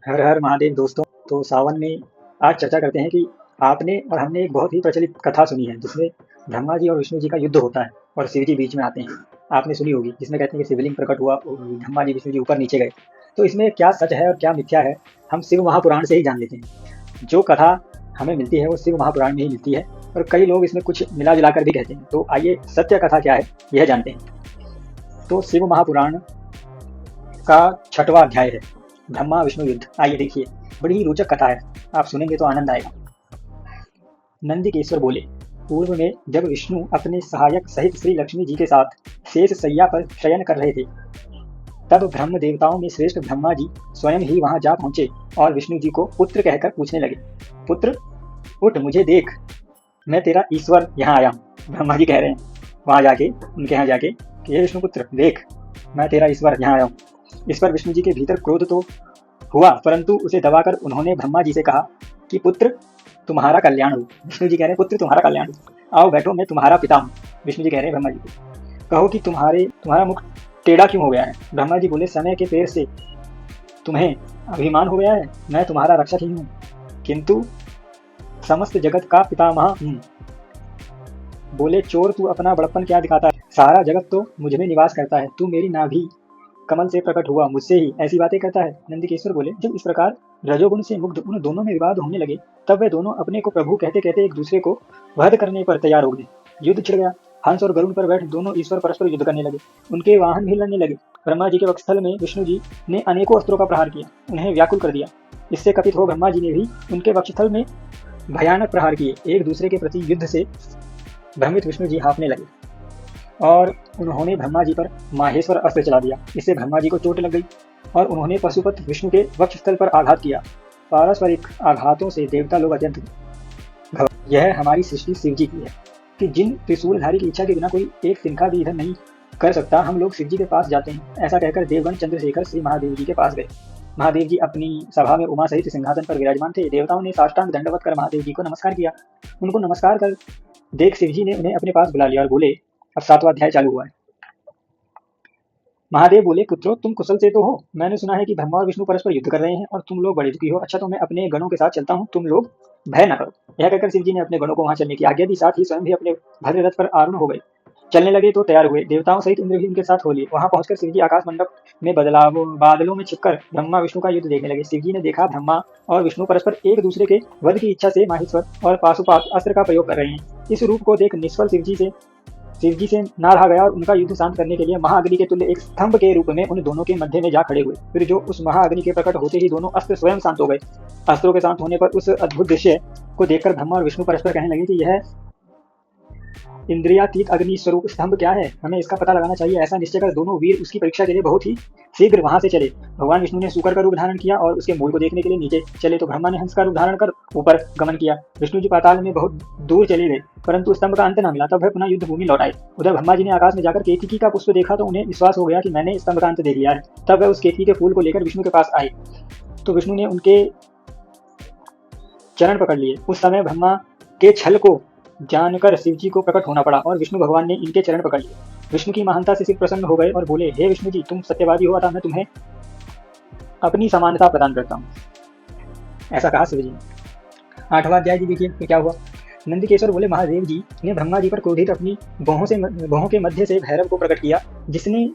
हर हर महादेव दोस्तों। तो सावन में आज चर्चा करते हैं कि आपने और हमने एक बहुत ही प्रचलित कथा सुनी है जिसमें ब्रह्मा जी और विष्णु जी का युद्ध होता है और शिव जी बीच में आते हैं। आपने सुनी होगी जिसमें कहते हैं कि शिवलिंग प्रकट हुआ और ब्रह्मा जी विष्णु जी ऊपर नीचे गए। तो इसमें क्या सच है और क्या मिथ्या है, हम शिव महापुराण से ही जान लेते हैं। जो कथा हमें मिलती है वो शिव महापुराण में ही मिलती है और कई लोग इसमें कुछ मिला जुला कर भी कहते हैं। तो आइए सत्य कथा क्या है यह जानते हैं। तो शिव महापुराण का 6वां अध्याय है ब्रह्मा विष्णु युद्ध। आइए देखिए, बड़ी ही रोचक कथा है, आप सुनेंगे तो आनंद आएगा। नंदिकेश्वर बोले, पूर्व में जब विष्णु अपने सहायक सहित श्री लक्ष्मी जी के साथ शेष शैया पर शयन कर रहे थे, तब ब्रह्म देवताओं में श्रेष्ठ ब्रह्मा जी स्वयं ही वहां जा पहुंचे और विष्णु जी को पुत्र कहकर पूछने लगे, पुत्र उठ, मुझे देख, मैं तेरा ईश्वर यहाँ आया हूँ। ब्रह्मा जी कह रहे हैं वहां जाके, उनके यहाँ जाके, कि हे विष्णु पुत्र देख, मैं तेरा ईश्वर यहाँ आया हूँ। इस पर विष्णु जी के भीतर क्रोध तो हुआ, परंतु उसे दबाकर उन्होंने ब्रह्मा जी से कहा कि पुत्र तुम्हारा कल्याण हो। विष्णु जी कह रहे हैं पुत्र तुम्हारा कल्याण हो, आओ बैठो, मैं तुम्हारा पिता हूँ। विष्णु जी कह रहे हैं ब्रह्मा जी को, कहो कि तुम्हारा मुख टेढ़ा क्यों हो गया है। ब्रह्मा जी बोले, समय के पेड़ से तुम्हें अभिमान हो गया है, मैं तुम्हारा रक्षक ही हूँ, किंतु समस्त जगत का पितामह हूँ। बोले, चोर तू अपना बड़प्पन क्या दिखाता है, सारा जगत तो मुझ में निवास करता है, तू मेरी नाभि कमल से प्रकट हुआ, मुझसे ही ऐसी बातें करता है। नंदिकेश्वर बोले, जब इस प्रकार रजोगुण से मुग्ध उन दोनों में विवाद होने लगे, तब वे दोनों अपने को प्रभु कहते कहते एक दूसरे को वध करने पर तैयार हो गए। युद्ध छिड़ गया, हंस और गरुड़ पर बैठ दोनों ईश्वर परस्पर युद्ध करने लगे, उनके वाहन भी लड़ने लगे। ब्रह्मा जी के वक्षस्थल में विष्णु जी ने अनेकों अस्त्रों का प्रहार किया, उन्हें व्याकुल कर दिया। इससे कपित हो ब्रह्मा जी ने भी उनके वक्षस्थल में भयानक प्रहार किए। एक दूसरे के प्रति युद्ध से भ्रमित विष्णु जी हाँफने लगे और उन्होंने ब्रह्मा जी पर माहेश्वर अस्त्र चला दिया। इससे ब्रह्मा जी को चोट लग गई और उन्होंने पशुपत विष्णु के वक्षस्थल पर आघात किया। पारस्परिक आघातों से देवता लोग अत्यंत घबराए। यह हमारी सृष्टि शिव जी की है कि जिन त्रिशूलधारी की इच्छा के बिना कोई एक तिनका भी इधर नहीं कर सकता, हम लोग शिव जी के पास जाते हैं। ऐसा कहकर देवगण चंद्रशेखर श्री महादेव जी के पास गए। महादेव जी अपनी सभा में उमा सहित सिंहासन पर विराजमान थे। देवताओं ने साष्टांग दंडवत कर महादेव जी को नमस्कार किया। उनको नमस्कार कर देख शिव जी ने उन्हें अपने पास बुला लिया और बोले, अब 7वां अध्याय चालू हुआ है। महादेव बोले, पुत्रो तुम कुशल से तो हो, मैंने सुना है कि ब्रह्मा और विष्णु परस्पर युद्ध कर रहे हैं और तुम लोग बड़े दुखी हो। अच्छा, तो मैं अपने गणों के साथ चलता हूँ, तुम लोग भय न करो। यह कहकर शिव जी ने अपने गणों को वहां चलने की आज्ञा दी, साथ ही स्वयं भी अपने भद्र रथ पर आरूढ़ हो गए। चलने लगे तो तैयार हुए, देवताओं सहित इंद्र भी उनके साथ हो लिए। वहां पहुंचकर शिव जी आकाश मंडप में बादलों में छिपकर ब्रह्मा विष्णु का युद्ध देखने लगे। शिव जी ने देखा ब्रह्मा और विष्णु परस्पर एक दूसरे के वध की इच्छा से माहेश्वर और पाशुपात अस्त्र का प्रयोग कर रहे हैं। इस रूप को देख निष्फल शिव जी से ना रहा गया और उनका युद्ध शांत करने के लिए महाअग्नि के तुल्य एक स्तंभ के रूप में उन दोनों के मध्य में जा खड़े हुए। फिर जो उस महाअग्नि के प्रकट होते ही दोनों अस्त्र स्वयं शांत हो गए। अस्त्रों के शांत होने पर उस अद्भुत दृश्य को देखकर ब्रह्मा और विष्णु परस्पर कहने लगे कि यह इंद्रियातीत अग्नि स्वरूप स्तंभ क्या है, हमें इसका पता लगाना चाहिए। ऐसा निश्चय कर दोनों वीर उसकी परीक्षा के लिए बहुत ही शीघ्र वहां से चले। भगवान विष्णु ने सूकर का रूप धारण किया और उसके मूल को देखने के लिए नीचे चले, तो ब्रह्मा ने हंस का रूप धारण कर ऊपर गमन किया। विष्णु जी पाताल में बहुत दूर चले गए, परंतु स्तंभ का अंत न मिला, तब वह पुनः युद्ध भूमि लौट आए। उधर ब्रह्मा जी ने आकाश में जाकर केतकी का पुष्प देखा तो उन्हें विश्वास हो गया कि मैंने स्तंभ का अंत देख लिया है। तब वह उस केतकी के फूल को लेकर विष्णु के पास आए, तो विष्णु ने उनके चरण पकड़ लिए। उस समय ब्रह्मा के छल को जानकर शिव जी को प्रकट होना पड़ा और विष्णु भगवान ने इनके चरण पकड़ लिए। विष्णु की महानता से शिव प्रसन्न हो गए और बोले, हे विष्णु जी, तुम सत्यवादी हो, अतः मैं तुम्हें अपनी समानता प्रदान करता हूँ। ऐसा कहा शिव जी ने। 8वां अध्याय जी देखिए फिर क्या हुआ। नंदिकेश्वर बोले, महादेव जी ने ब्रह्मा जी पर क्रोधित अपनी भौहों के मध्य से भैरव को प्रकट किया, जिसने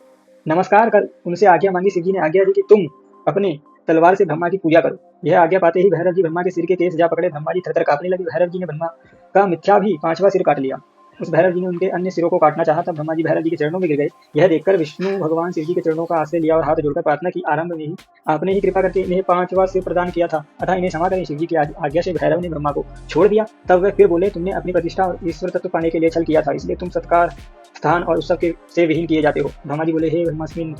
नमस्कार कर उनसे आज्ञा मांगी। शिव जी ने आज्ञा दी कि तुम अपने तलवार से ब्रह्मा की पूजा करो। यह आज्ञा पाते ही भैरव जी ब्रह्मा के सिर के केस जा पकड़े। ब्रह्मा जी थरथर कांपने लगे। भैरव जी ने ब्रह्मा का मिथ्या भी 5वां सिर काट लिया। उस भैरव जी ने उनके अन्य सिरों को काटना चाहा, तब ब्रह्मा जी भैरव जी के चरणों में गिर गए। यह देखकर विष्णु भगवान शिव जी के चरणों का आश्रय लिया और हाथ जोड़कर प्रार्थना की, आरंभ में ही आपने ही कृपा करके इन्हें 5वां सिर प्रदान किया था, अतः इन्हें क्षमा करें। शिव जी की आज्ञा से भैरव ने ब्रह्मा को छोड़ दिया। तब वे फिर बोले, तुमने अपनी प्रतिष्ठा और ईश्वर तत्व पाने के लिए छल किया था, इसलिए तुम सत्कार, स्थान और उत्सव से विहीन किए जाते हो। ब्रह्मा जी बोले, हे ब्रह्मस्मिन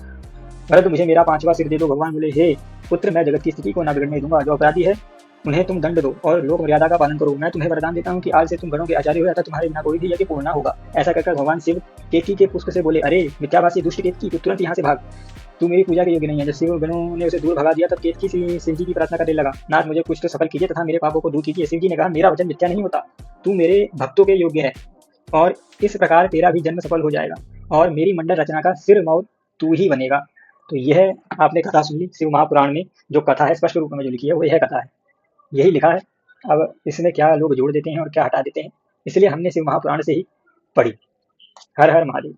भरत, मुझे मेरा 5वां सिर दे दो। भगवान बोले, हे पुत्र, मैं जगत की स्थिति को न बिगड़ने दूंगा, जो अपराधी है उन्हें तुम दंड दो और लोक मर्यादा का पालन करो। मैं तुम्हें वरदान देता हूँ कि आज से तुम गणों के आचार्य हो, अतः तुम्हारे बिना कोई भी यज्ञ पूर्ण न होगा। ऐसा कहकर भगवान शिव केतकी के पुष्प से बोले, अरे मिथ्याभासी दुष्ट केतकी, तू तुरंत यहाँ से भाग, तू मेरी पूजा के योग्य नहीं है। जब शिव गणों ने उसे दूर भगा दिया, तब केतकी शिव जी की प्रार्थना करने लगा, नाथ मुझे कुछ तो सफल कीजिए तथा मेरे पापों को दूर कीजिए। शिव जी ने कहा, मेरा वचन मिथ्या नहीं होता, तू मेरे भक्तों के योग्य है और इस प्रकार तेरा भी जन्म सफल हो जाएगा और मेरी मंडल रचना का सिर मौत तू ही बनेगा। तो यह आपने कथा सुन ली। शिव महापुराण में जो कथा है स्पष्ट रूप में जो लिखी है वो यह कथा है, यही लिखा है। अब इसमें क्या लोग जोड़ देते हैं और क्या हटा देते हैं, इसलिए हमने शिव महापुराण से ही पढ़ी। हर हर महादेव।